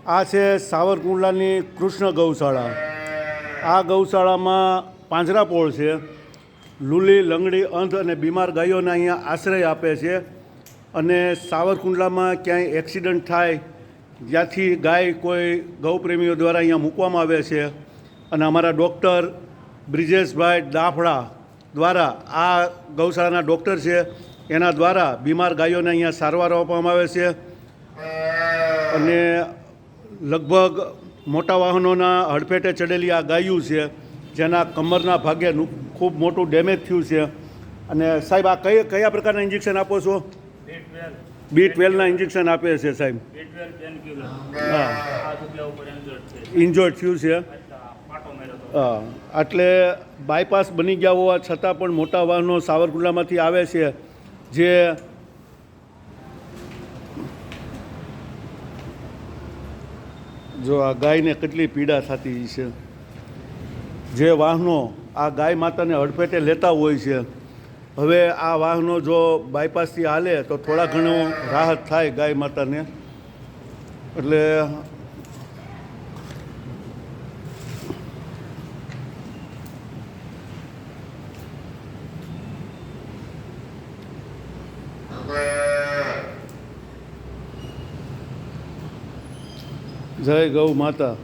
આ છે સાવરકુંડલાની કૃષ્ણ ગૌશાળા. આ ગૌશાળામાં પાંજરાપોળ છે. લૂલી, લંગડી, અંધ અને બીમાર ગાયોને અહીંયા આશ્રય આપે છે. અને સાવરકુંડલામાં ક્યાંય એક્સિડન્ટ થાય, જ્યાંથી ગાય કોઈ ગૌપ્રેમીઓ દ્વારા અહીંયા મૂકવામાં આવે છે. અને અમારા ડૉક્ટર બ્રિજેશભાઈ દાફડા દ્વારા, આ ગૌશાળાના ડૉક્ટર છે, એના દ્વારા બીમાર ગાયોને અહીંયા સારવાર આપવામાં આવે છે. અને લગભગ મોટા વાહનોના હડફેટે ચડેલી આ ગાયું છે, જેના કમરના ભાગે ખૂબ મોટું ડેમેજ થયું છે. અને સાહેબ, આ કયા પ્રકારના ઇન્જેક્શન આપો છો? B12ના ઇન્જેક્શન આપે છે સાહેબ. હા, ઇન્જોર્ડ થયું છે. હા, એટલે બાયપાસ બની ગયા હોવા છતાં પણ મોટા વાહનો સાવરકુંડલામાંથી આવે છે, જે જો આ ગાયને કેટલી પીડા થતી છે. જે વાહનો આ ગાય માતાને હડફેટે લેતા હોય છે, હવે આ વાહનો જો બાયપાસથી હાલે તો થોડા ઘણું રાહત થાય ગાય માતાને. એટલે જય ગૌ માતા.